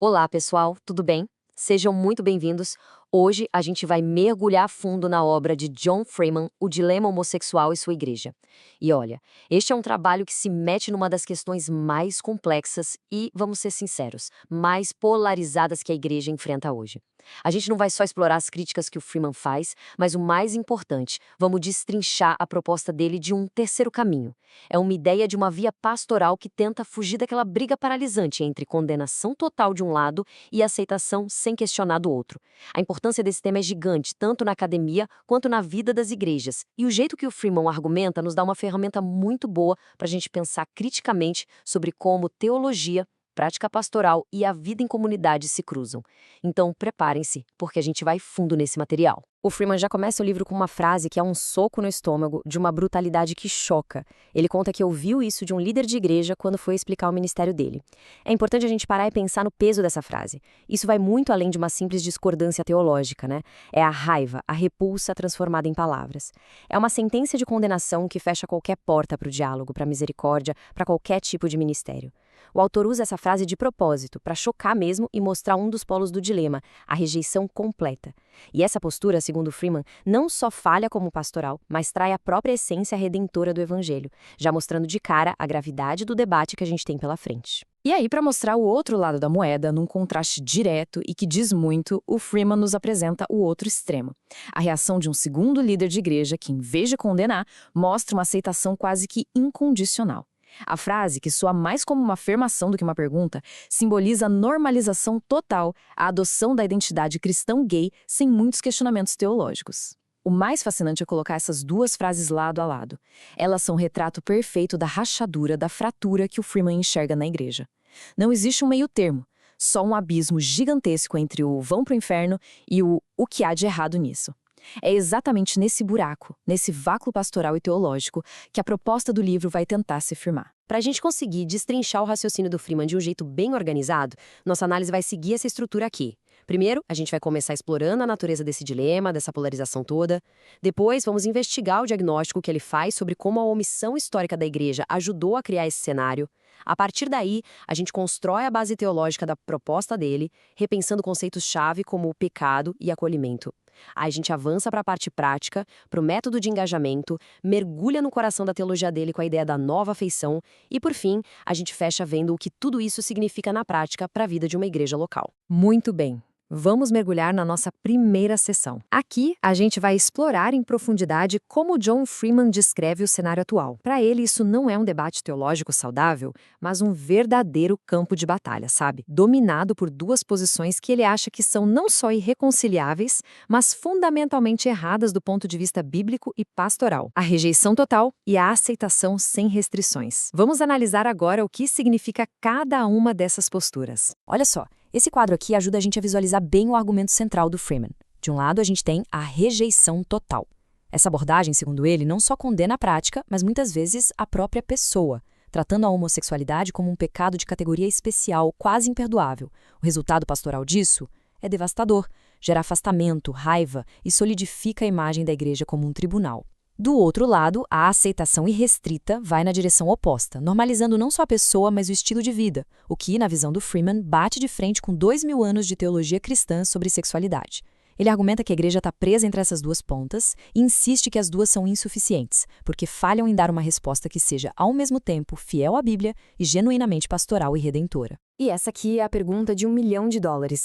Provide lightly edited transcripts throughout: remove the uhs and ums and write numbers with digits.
Olá, pessoal, tudo bem? Sejam muito bem-vindos. Hoje a gente vai mergulhar a fundo na obra de John Freeman, O Dilema Homossexual e Sua Igreja. E olha, este é um trabalho que se mete numa das questões mais complexas e, vamos ser sinceros, mais polarizadas que a igreja enfrenta hoje. A gente não vai só explorar as críticas que o Freeman faz, mas o mais importante, vamos destrinchar a proposta dele de um terceiro caminho. É uma ideia de uma via pastoral que tenta fugir daquela briga paralisante entre condenação total de um lado e aceitação sem questionar do outro. A importância desse tema é gigante, tanto na academia quanto na vida das igrejas. E o jeito que o Freeman argumenta nos dá uma ferramenta muito boa para a gente pensar criticamente sobre como teologia, prática pastoral e a vida em comunidade se cruzam. Então, preparem-se, porque a gente vai fundo nesse material. O Freeman já começa o livro com uma frase que é um soco no estômago, de uma brutalidade que choca. Ele conta que ouviu isso de um líder de igreja quando foi explicar o ministério dele. É importante a gente parar e pensar no peso dessa frase. Isso vai muito além de uma simples discordância teológica, né? É a raiva, a repulsa transformada em palavras. É uma sentença de condenação que fecha qualquer porta para o diálogo, para a misericórdia, para qualquer tipo de ministério. O autor usa essa frase de propósito, para chocar mesmo e mostrar um dos polos do dilema, a rejeição completa. E essa postura, segundo Freeman, não só falha como pastoral, mas trai a própria essência redentora do evangelho, já mostrando de cara a gravidade do debate que a gente tem pela frente. E aí, para mostrar o outro lado da moeda, num contraste direto e que diz muito, o Freeman nos apresenta o outro extremo. A reação de um segundo líder de igreja que, em vez de condenar, mostra uma aceitação quase que incondicional. A frase, que soa mais como uma afirmação do que uma pergunta, simboliza a normalização total, a adoção da identidade cristão gay sem muitos questionamentos teológicos. O mais fascinante é colocar essas duas frases lado a lado. Elas são o retrato perfeito da rachadura, da fratura que o Freeman enxerga na igreja. Não existe um meio termo, só um abismo gigantesco entre o vão pro inferno e o que há de errado nisso. É exatamente nesse buraco, nesse vácuo pastoral e teológico, que a proposta do livro vai tentar se firmar. Para a gente conseguir destrinchar o raciocínio do Freeman de um jeito bem organizado, nossa análise vai seguir essa estrutura aqui. Primeiro, a gente vai começar explorando a natureza desse dilema, dessa polarização toda. Depois, vamos investigar o diagnóstico que ele faz sobre como a omissão histórica da igreja ajudou a criar esse cenário. A partir daí, a gente constrói a base teológica da proposta dele, repensando conceitos-chave como o pecado e acolhimento. Aí a gente avança para a parte prática, para o método de engajamento, mergulha no coração da teologia dele com a ideia da nova afeição e, por fim, a gente fecha vendo o que tudo isso significa na prática para a vida de uma igreja local. Muito bem. Vamos mergulhar na nossa primeira sessão. Aqui, a gente vai explorar em profundidade como John Freeman descreve o cenário atual. Para ele, isso não é um debate teológico saudável, mas um verdadeiro campo de batalha, sabe? Dominado por duas posições que ele acha que são não só irreconciliáveis, mas fundamentalmente erradas do ponto de vista bíblico e pastoral. A rejeição total e a aceitação sem restrições. Vamos analisar agora o que significa cada uma dessas posturas. Olha só. Esse quadro aqui ajuda a gente a visualizar bem o argumento central do Freeman. De um lado, a gente tem a rejeição total. Essa abordagem, segundo ele, não só condena a prática, mas muitas vezes a própria pessoa, tratando a homossexualidade como um pecado de categoria especial, quase imperdoável. O resultado pastoral disso é devastador, gera afastamento, raiva e solidifica a imagem da igreja como um tribunal. Do outro lado, a aceitação irrestrita vai na direção oposta, normalizando não só a pessoa, mas o estilo de vida, o que, na visão do Freeman, bate de frente com 2000 anos de teologia cristã sobre sexualidade. Ele argumenta que a igreja está presa entre essas duas pontas e insiste que as duas são insuficientes, porque falham em dar uma resposta que seja, ao mesmo tempo, fiel à Bíblia e genuinamente pastoral e redentora. E essa aqui é a pergunta de $1 milhão,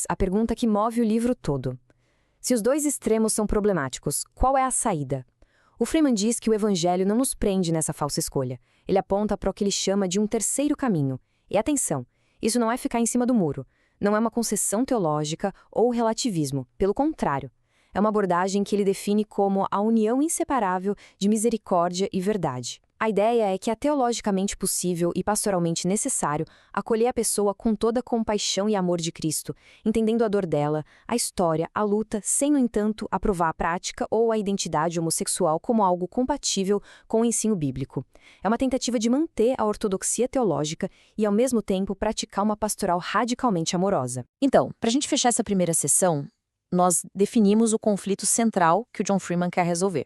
a pergunta que move o livro todo. Se os dois extremos são problemáticos, qual é a saída? O Freeman diz que o evangelho não nos prende nessa falsa escolha. Ele aponta para o que ele chama de um terceiro caminho. E atenção, isso não é ficar em cima do muro. Não é uma concessão teológica ou relativismo. Pelo contrário, é uma abordagem que ele define como a união inseparável de misericórdia e verdade. A ideia é que é teologicamente possível e pastoralmente necessário acolher a pessoa com toda a compaixão e amor de Cristo, entendendo a dor dela, a história, a luta, sem, no entanto, aprovar a prática ou a identidade homossexual como algo compatível com o ensino bíblico. É uma tentativa de manter a ortodoxia teológica e, ao mesmo tempo, praticar uma pastoral radicalmente amorosa. Então, para a gente fechar essa primeira sessão, nós definimos o conflito central que o John Freeman quer resolver.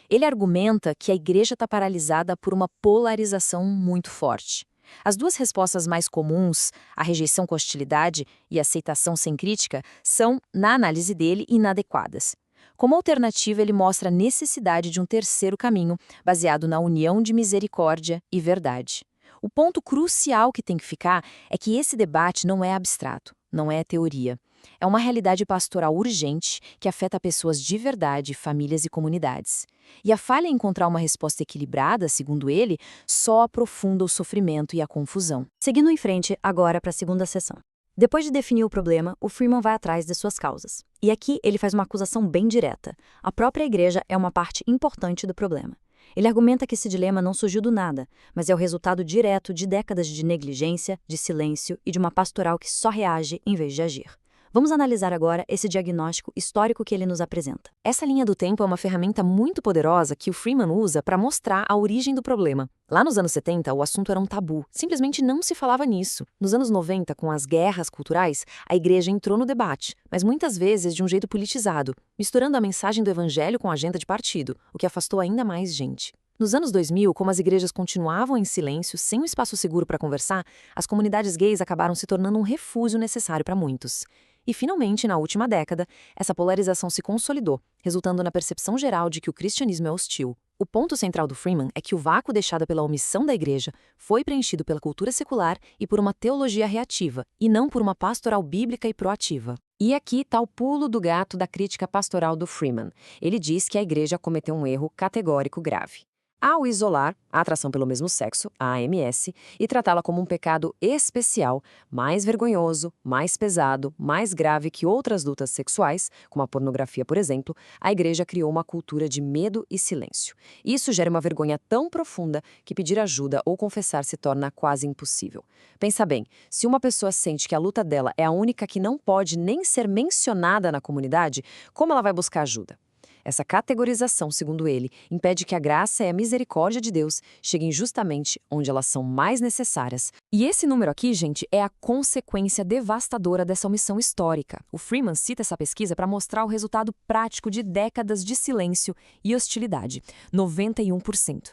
Ele argumenta que a igreja está paralisada por uma polarização muito forte. As duas respostas mais comuns, a rejeição com hostilidade e a aceitação sem crítica, são, na análise dele, inadequadas. Como alternativa, ele mostra a necessidade de um terceiro caminho, baseado na união de misericórdia e verdade. O ponto crucial que tem que ficar é que esse debate não é abstrato, não é teoria. É uma realidade pastoral urgente que afeta pessoas de verdade, famílias e comunidades. E a falha em encontrar uma resposta equilibrada, segundo ele, só aprofunda o sofrimento e a confusão. Seguindo em frente, agora para a segunda sessão. Depois de definir o problema, o Freeman vai atrás de suas causas. E aqui ele faz uma acusação bem direta. A própria igreja é uma parte importante do problema. Ele argumenta que esse dilema não surgiu do nada, mas é o resultado direto de décadas de negligência, de silêncio e de uma pastoral que só reage em vez de agir. Vamos analisar agora esse diagnóstico histórico que ele nos apresenta. Essa linha do tempo é uma ferramenta muito poderosa que o Freeman usa para mostrar a origem do problema. Lá nos anos 70, o assunto era um tabu, simplesmente não se falava nisso. Nos anos 90, com as guerras culturais, a igreja entrou no debate, mas muitas vezes de um jeito politizado, misturando a mensagem do evangelho com a agenda de partido, o que afastou ainda mais gente. Nos anos 2000, como as igrejas continuavam em silêncio, sem um espaço seguro para conversar, as comunidades gays acabaram se tornando um refúgio necessário para muitos. E, finalmente, na última década, essa polarização se consolidou, resultando na percepção geral de que o cristianismo é hostil. O ponto central do Freeman é que o vácuo deixado pela omissão da igreja foi preenchido pela cultura secular e por uma teologia reativa, e não por uma pastoral bíblica e proativa. E aqui está o pulo do gato da crítica pastoral do Freeman. Ele diz que a igreja cometeu um erro categórico grave ao isolar a atração pelo mesmo sexo, a AMS, e tratá-la como um pecado especial, mais vergonhoso, mais pesado, mais grave que outras lutas sexuais, como a pornografia, por exemplo, a igreja criou uma cultura de medo e silêncio. Isso gera uma vergonha tão profunda que pedir ajuda ou confessar se torna quase impossível. Pensa bem, se uma pessoa sente que a luta dela é a única que não pode nem ser mencionada na comunidade, como ela vai buscar ajuda? Essa categorização, segundo ele, impede que a graça e a misericórdia de Deus cheguem justamente onde elas são mais necessárias. E esse número aqui, gente, é a consequência devastadora dessa omissão histórica. O Freeman cita essa pesquisa para mostrar o resultado prático de décadas de silêncio e hostilidade, 91%.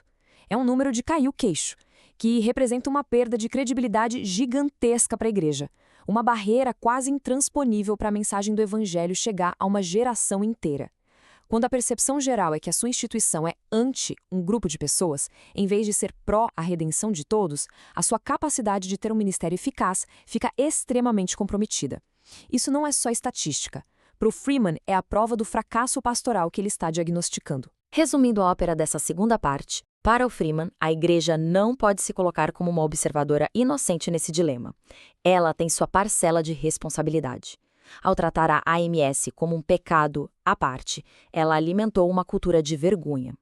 É um número de cair o queixo, que representa uma perda de credibilidade gigantesca para a igreja. Uma barreira quase intransponível para a mensagem do evangelho chegar a uma geração inteira. Quando a percepção geral é que a sua instituição é anti um grupo de pessoas, em vez de ser pró a redenção de todos, a sua capacidade de ter um ministério eficaz fica extremamente comprometida. Isso não é só estatística. Para o Freeman, é a prova do fracasso pastoral que ele está diagnosticando. Resumindo a ópera dessa segunda parte, para o Freeman, a igreja não pode se colocar como uma observadora inocente nesse dilema. Ela tem sua parcela de responsabilidade. Ao tratar a AMS como um pecado à parte, ela alimentou uma cultura de vergonha.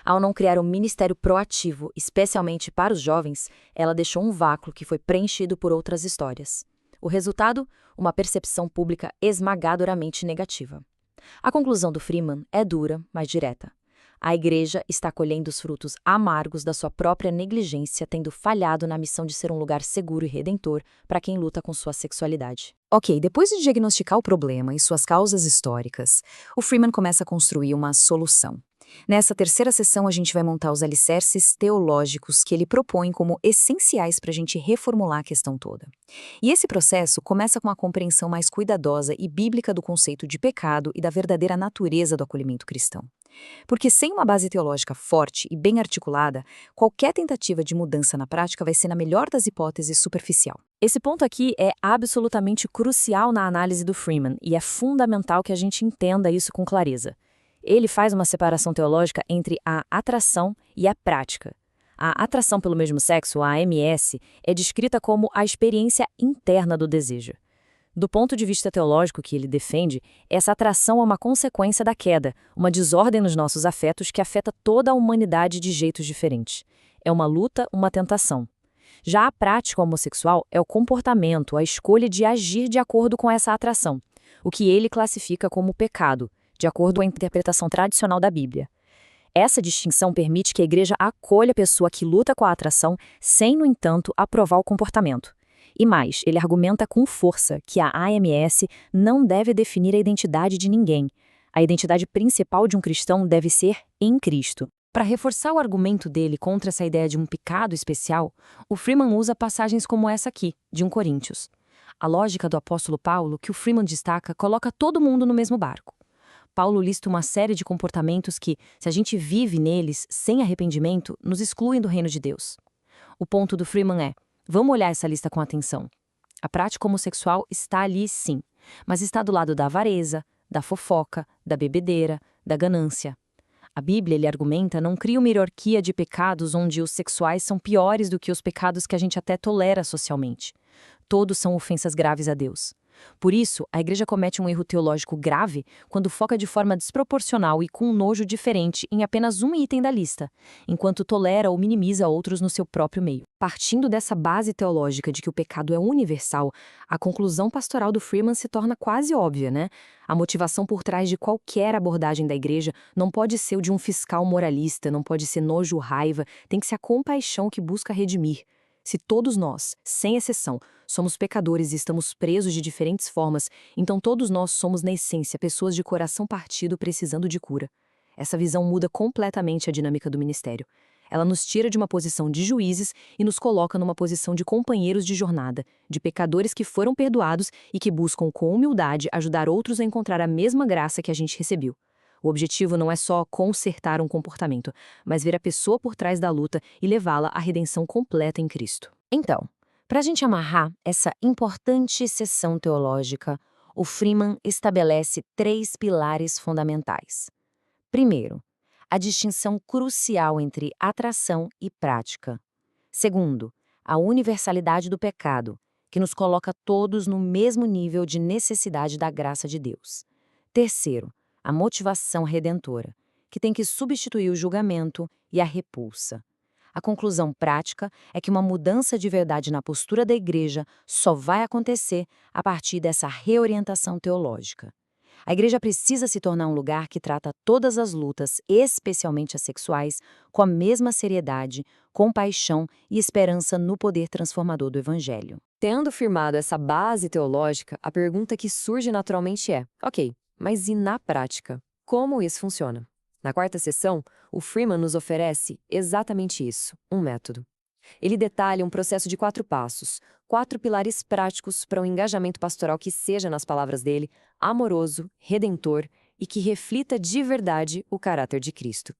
Ao não criar um ministério proativo, especialmente para os jovens, ela deixou um vácuo que foi preenchido por outras histórias. O resultado? Uma percepção pública esmagadoramente negativa. A conclusão do Freeman é dura, mas direta. A igreja está colhendo os frutos amargos da sua própria negligência, tendo falhado na missão de ser um lugar seguro e redentor para quem luta com sua sexualidade. Ok, depois de diagnosticar o problema e suas causas históricas, o Freeman começa a construir uma solução. Nessa terceira sessão, a gente vai montar os alicerces teológicos que ele propõe como essenciais para a gente reformular a questão toda. E esse processo começa com a compreensão mais cuidadosa e bíblica do conceito de pecado e da verdadeira natureza do acolhimento cristão. Porque sem uma base teológica forte e bem articulada, qualquer tentativa de mudança na prática vai ser, na melhor das hipóteses, superficial. Esse ponto aqui é absolutamente crucial na análise do Freeman e é fundamental que a gente entenda isso com clareza. Ele faz uma separação teológica entre a atração e a prática. A atração pelo mesmo sexo, a AMS, é descrita como a experiência interna do desejo. Do ponto de vista teológico que ele defende, essa atração é uma consequência da queda, uma desordem nos nossos afetos que afeta toda a humanidade de jeitos diferentes. É uma luta, uma tentação. Já a prática homossexual é o comportamento, a escolha de agir de acordo com essa atração, o que ele classifica como pecado, de acordo com a interpretação tradicional da Bíblia. Essa distinção permite que a igreja acolha a pessoa que luta com a atração, sem, no entanto, aprovar o comportamento. E mais, ele argumenta com força que a AMS não deve definir a identidade de ninguém. A identidade principal de um cristão deve ser em Cristo. Para reforçar o argumento dele contra essa ideia de um pecado especial, o Freeman usa passagens como essa aqui, de 1 Coríntios. A lógica do apóstolo Paulo, que o Freeman destaca, coloca todo mundo no mesmo barco. Paulo lista uma série de comportamentos que, se a gente vive neles sem arrependimento, nos excluem do reino de Deus. O ponto do Freeman é: vamos olhar essa lista com atenção. A prática homossexual está ali sim, mas está do lado da avareza, da fofoca, da bebedeira, da ganância. A Bíblia, ele argumenta, não cria uma hierarquia de pecados onde os sexuais são piores do que os pecados que a gente até tolera socialmente. Todos são ofensas graves a Deus. Por isso, a igreja comete um erro teológico grave quando foca de forma desproporcional e com um nojo diferente em apenas um item da lista, enquanto tolera ou minimiza outros no seu próprio meio. Partindo dessa base teológica de que o pecado é universal, a conclusão pastoral do Freeman se torna quase óbvia, né? A motivação por trás de qualquer abordagem da igreja não pode ser o de um fiscal moralista, não pode ser nojo ou raiva, tem que ser a compaixão que busca redimir. Se todos nós, sem exceção, somos pecadores e estamos presos de diferentes formas, então todos nós somos, na essência, pessoas de coração partido precisando de cura. Essa visão muda completamente a dinâmica do ministério. Ela nos tira de uma posição de juízes e nos coloca numa posição de companheiros de jornada, de pecadores que foram perdoados e que buscam, com humildade, ajudar outros a encontrar a mesma graça que a gente recebeu. O objetivo não é só consertar um comportamento, mas ver a pessoa por trás da luta e levá-la à redenção completa em Cristo. Então, para a gente amarrar essa importante sessão teológica, o Freeman estabelece 3 pilares fundamentais. Primeiro, a distinção crucial entre atração e prática. Segundo, a universalidade do pecado, que nos coloca todos no mesmo nível de necessidade da graça de Deus. Terceiro, a motivação redentora, que tem que substituir o julgamento e a repulsa. A conclusão prática é que uma mudança de verdade na postura da igreja só vai acontecer a partir dessa reorientação teológica. A igreja precisa se tornar um lugar que trata todas as lutas, especialmente as sexuais, com a mesma seriedade, compaixão e esperança no poder transformador do Evangelho. Tendo firmado essa base teológica, a pergunta que surge naturalmente é: ok, mas e na prática? Como isso funciona? Na quarta sessão, o Freeman nos oferece exatamente isso, um método. Ele detalha um processo de 4 passos, 4 pilares práticos para um engajamento pastoral que seja, nas palavras dele, amoroso, redentor e que reflita de verdade o caráter de Cristo.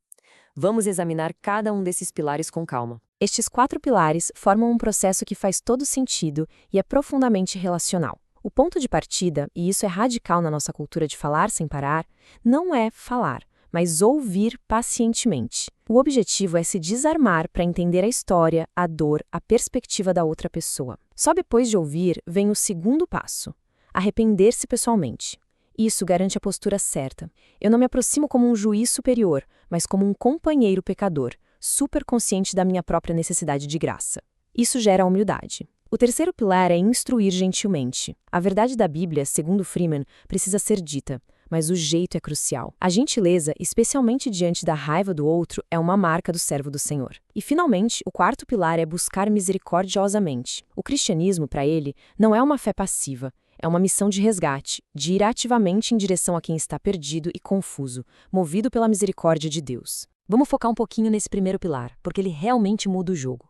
Vamos examinar cada um desses pilares com calma. Estes 4 pilares formam um processo que faz todo sentido e é profundamente relacional. O ponto de partida, e isso é radical na nossa cultura de falar sem parar, não é falar, mas ouvir pacientemente. O objetivo é se desarmar para entender a história, a dor, a perspectiva da outra pessoa. Só depois de ouvir vem o segundo passo: arrepender-se pessoalmente. Isso garante a postura certa. Eu não me aproximo como um juiz superior, mas como um companheiro pecador, super consciente da minha própria necessidade de graça. Isso gera humildade. O terceiro pilar é instruir gentilmente. A verdade da Bíblia, segundo Freeman, precisa ser dita, mas o jeito é crucial. A gentileza, especialmente diante da raiva do outro, é uma marca do servo do Senhor. E, finalmente, o quarto pilar é buscar misericordiosamente. O cristianismo, para ele, não é uma fé passiva, é uma missão de resgate, de ir ativamente em direção a quem está perdido e confuso, movido pela misericórdia de Deus. Vamos focar um pouquinho nesse primeiro pilar, porque ele realmente muda o jogo.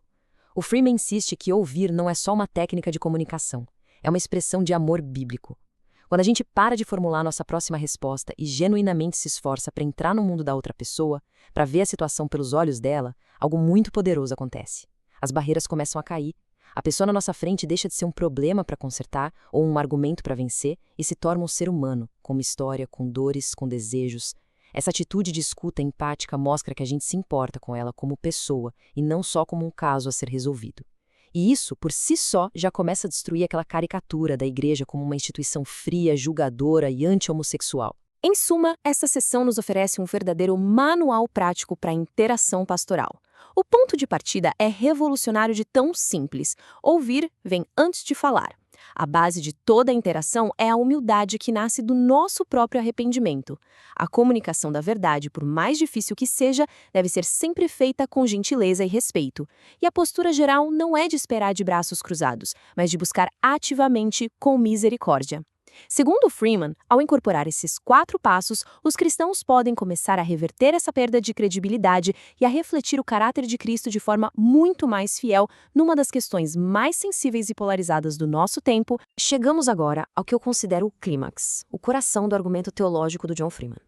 O Freeman insiste que ouvir não é só uma técnica de comunicação, é uma expressão de amor bíblico. Quando a gente para de formular nossa próxima resposta e genuinamente se esforça para entrar no mundo da outra pessoa, para ver a situação pelos olhos dela, algo muito poderoso acontece. As barreiras começam a cair, a pessoa na nossa frente deixa de ser um problema para consertar ou um argumento para vencer e se torna um ser humano, com uma história, com dores, com desejos. Essa atitude de escuta empática mostra que a gente se importa com ela como pessoa e não só como um caso a ser resolvido. E isso, por si só, já começa a destruir aquela caricatura da igreja como uma instituição fria, julgadora e anti-homossexual. Em suma, essa sessão nos oferece um verdadeiro manual prático para a interação pastoral. O ponto de partida é revolucionário de tão simples. Ouvir vem antes de falar. A base de toda a interação é a humildade que nasce do nosso próprio arrependimento. A comunicação da verdade, por mais difícil que seja, deve ser sempre feita com gentileza e respeito. E a postura geral não é de esperar de braços cruzados, mas de buscar ativamente com misericórdia. Segundo Freeman, ao incorporar esses 4 passos, os cristãos podem começar a reverter essa perda de credibilidade e a refletir o caráter de Cristo de forma muito mais fiel numa das questões mais sensíveis e polarizadas do nosso tempo. Chegamos agora ao que eu considero o clímax, o coração do argumento teológico do John Freeman.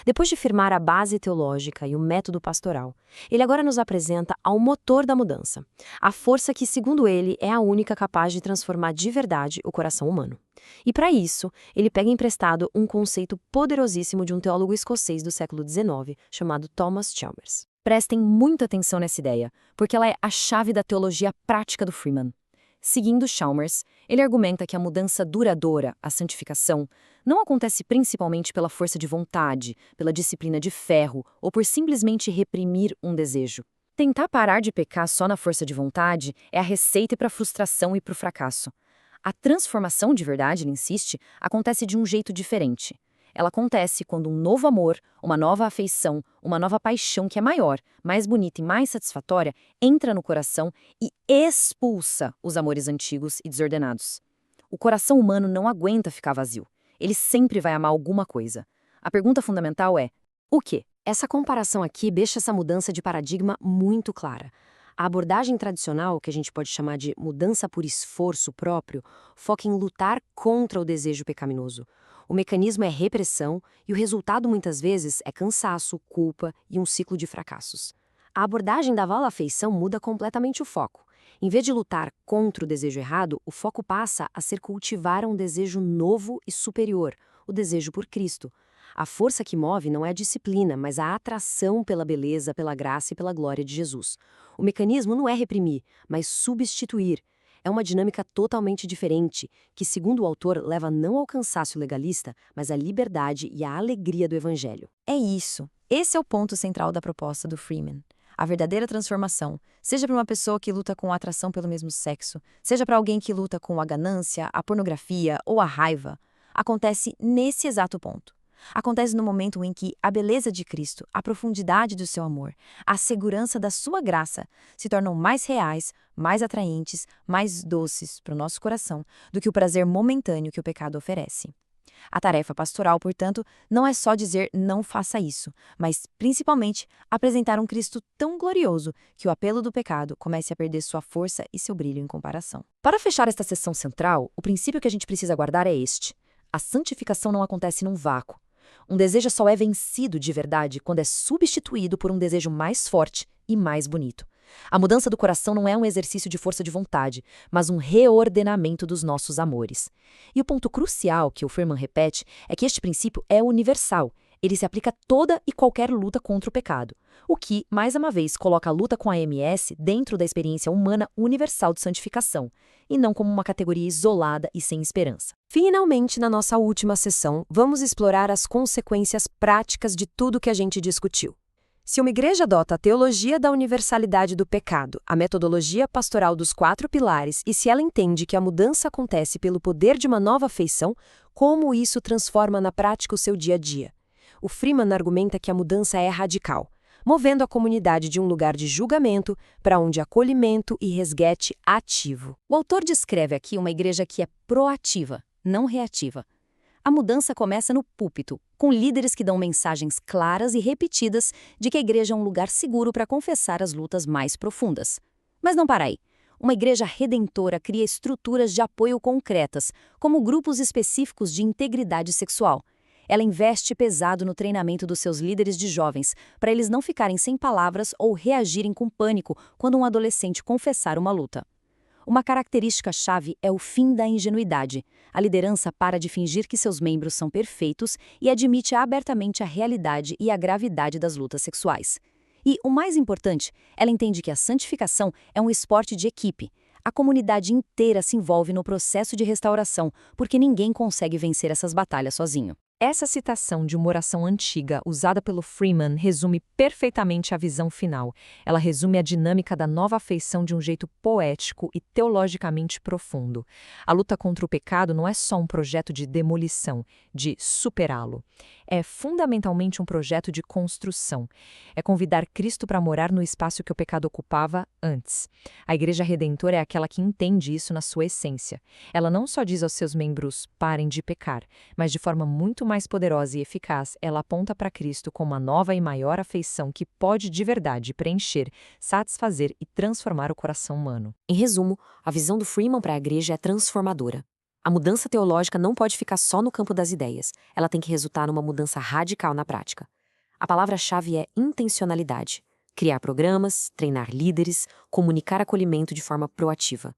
Depois de firmar a base teológica e o método pastoral, ele agora nos apresenta ao motor da mudança, a força que, segundo ele, é a única capaz de transformar de verdade o coração humano. E para isso, ele pega emprestado um conceito poderosíssimo de um teólogo escocês do século XIX, chamado Thomas Chalmers. Prestem muita atenção nessa ideia, porque ela é a chave da teologia prática do Freeman. Seguindo Chalmers, ele argumenta que a mudança duradoura, a santificação, não acontece principalmente pela força de vontade, pela disciplina de ferro ou por simplesmente reprimir um desejo. Tentar parar de pecar só na força de vontade é a receita para a frustração e para o fracasso. A transformação de verdade, ele insiste, acontece de um jeito diferente. Ela acontece quando um novo amor, uma nova afeição, uma nova paixão que é maior, mais bonita e mais satisfatória, entra no coração e expulsa os amores antigos e desordenados. O coração humano não aguenta ficar vazio. Ele sempre vai amar alguma coisa. A pergunta fundamental é: o quê? Essa comparação aqui deixa essa mudança de paradigma muito clara. A abordagem tradicional, que a gente pode chamar de mudança por esforço próprio, foca em lutar contra o desejo pecaminoso. O mecanismo é repressão e o resultado muitas vezes é cansaço, culpa e um ciclo de fracassos. A abordagem da vala-afeição muda completamente o foco. Em vez de lutar contra o desejo errado, o foco passa a ser cultivar um desejo novo e superior, o desejo por Cristo. A força que move não é a disciplina, mas a atração pela beleza, pela graça e pela glória de Jesus. O mecanismo não é reprimir, mas substituir. É uma dinâmica totalmente diferente, que, segundo o autor, leva não ao cansaço legalista, mas à liberdade e à alegria do Evangelho. É isso. Esse é o ponto central da proposta do Freeman. A verdadeira transformação, seja para uma pessoa que luta com a atração pelo mesmo sexo, seja para alguém que luta com a ganância, a pornografia ou a raiva, acontece nesse exato ponto. Acontece no momento em que a beleza de Cristo, a profundidade do seu amor, a segurança da sua graça se tornam mais reais, mais atraentes, mais doces para o nosso coração do que o prazer momentâneo que o pecado oferece. A tarefa pastoral, portanto, não é só dizer não faça isso, mas, principalmente, apresentar um Cristo tão glorioso que o apelo do pecado comece a perder sua força e seu brilho em comparação. Para fechar esta sessão central, o princípio que a gente precisa guardar é este: a santificação não acontece num vácuo. Um desejo só é vencido de verdade quando é substituído por um desejo mais forte e mais bonito. A mudança do coração não é um exercício de força de vontade, mas um reordenamento dos nossos amores. E o ponto crucial que o Freeman repete é que este princípio é universal. Ele se aplica a toda e qualquer luta contra o pecado, o que, mais uma vez, coloca a luta com a AMS dentro da experiência humana universal de santificação, e não como uma categoria isolada e sem esperança. Finalmente, na nossa última sessão, vamos explorar as consequências práticas de tudo que a gente discutiu. Se uma igreja adota a teologia da universalidade do pecado, a metodologia pastoral dos 4 pilares, e se ela entende que a mudança acontece pelo poder de uma nova afeição, como isso transforma na prática o seu dia a dia? O Freeman argumenta que a mudança é radical, movendo a comunidade de um lugar de julgamento para um de acolhimento e resgate ativo. O autor descreve aqui uma igreja que é proativa, não reativa. A mudança começa no púlpito, com líderes que dão mensagens claras e repetidas de que a igreja é um lugar seguro para confessar as lutas mais profundas. Mas não para aí. Uma igreja redentora cria estruturas de apoio concretas, como grupos específicos de integridade sexual. Ela investe pesado no treinamento dos seus líderes de jovens, para eles não ficarem sem palavras ou reagirem com pânico quando um adolescente confessar uma luta. Uma característica-chave é o fim da ingenuidade. A liderança para de fingir que seus membros são perfeitos e admite abertamente a realidade e a gravidade das lutas sexuais. E, o mais importante, ela entende que a santificação é um esporte de equipe. A comunidade inteira se envolve no processo de restauração, porque ninguém consegue vencer essas batalhas sozinho. Essa citação de uma oração antiga usada pelo Freeman resume perfeitamente a visão final. Ela resume a dinâmica da nova afeição de um jeito poético e teologicamente profundo. A luta contra o pecado não é só um projeto de demolição, de superá-lo. É fundamentalmente um projeto de construção. É convidar Cristo para morar no espaço que o pecado ocupava antes. A Igreja Redentora é aquela que entende isso na sua essência. Ela não só diz aos seus membros, parem de pecar, mas de forma muito mais poderosa e eficaz, ela aponta para Cristo como uma nova e maior afeição que pode de verdade preencher, satisfazer e transformar o coração humano. Em resumo, a visão do Freeman para a igreja é transformadora. A mudança teológica não pode ficar só no campo das ideias, ela tem que resultar numa mudança radical na prática. A palavra-chave é intencionalidade. Criar programas, treinar líderes, comunicar acolhimento de forma proativa.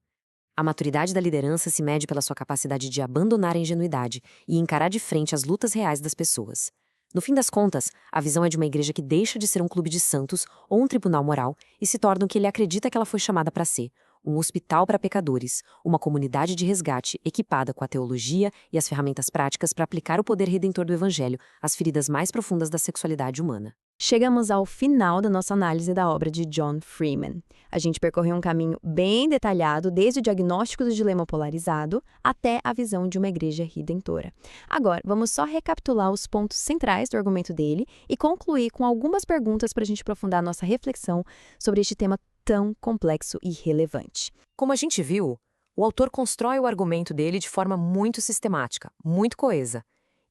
A maturidade da liderança se mede pela sua capacidade de abandonar a ingenuidade e encarar de frente as lutas reais das pessoas. No fim das contas, a visão é de uma igreja que deixa de ser um clube de santos ou um tribunal moral e se torna o que ele acredita que ela foi chamada para ser, um hospital para pecadores, uma comunidade de resgate equipada com a teologia e as ferramentas práticas para aplicar o poder redentor do Evangelho às feridas mais profundas da sexualidade humana. Chegamos ao final da nossa análise da obra de John Freeman. A gente percorreu um caminho bem detalhado, desde o diagnóstico do dilema polarizado até a visão de uma igreja redentora. Agora, vamos só recapitular os pontos centrais do argumento dele e concluir com algumas perguntas para a gente aprofundar a nossa reflexão sobre este tema tão complexo e relevante. Como a gente viu, o autor constrói o argumento dele de forma muito sistemática, muito coesa.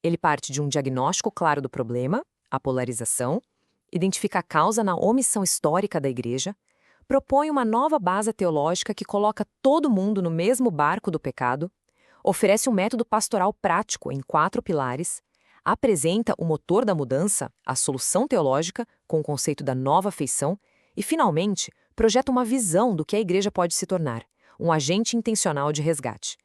Ele parte de um diagnóstico claro do problema, a polarização, identifica a causa na omissão histórica da igreja, propõe uma nova base teológica que coloca todo mundo no mesmo barco do pecado, oferece um método pastoral prático em 4 pilares, apresenta o motor da mudança, a solução teológica, com o conceito da nova afeição, e, finalmente, projeta uma visão do que a igreja pode se tornar, um agente intencional de resgate.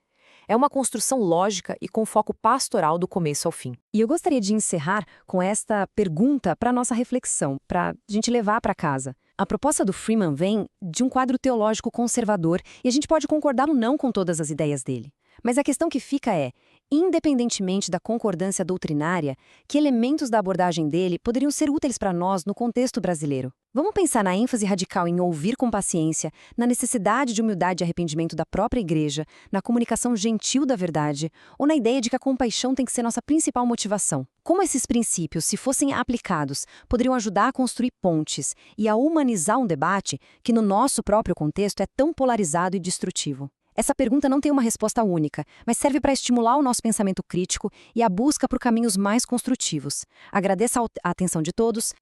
É uma construção lógica e com foco pastoral do começo ao fim. E eu gostaria de encerrar com esta pergunta para a nossa reflexão, para a gente levar para casa. A proposta do Freeman vem de um quadro teológico conservador e a gente pode concordar ou não com todas as ideias dele. Mas a questão que fica é, independentemente da concordância doutrinária, que elementos da abordagem dele poderiam ser úteis para nós no contexto brasileiro? Vamos pensar na ênfase radical em ouvir com paciência, na necessidade de humildade e arrependimento da própria igreja, na comunicação gentil da verdade, ou na ideia de que a compaixão tem que ser nossa principal motivação. Como esses princípios, se fossem aplicados, poderiam ajudar a construir pontes e a humanizar um debate que, no nosso próprio contexto, é tão polarizado e destrutivo? Essa pergunta não tem uma resposta única, mas serve para estimular o nosso pensamento crítico e a busca por caminhos mais construtivos. Agradeço a atenção de todos,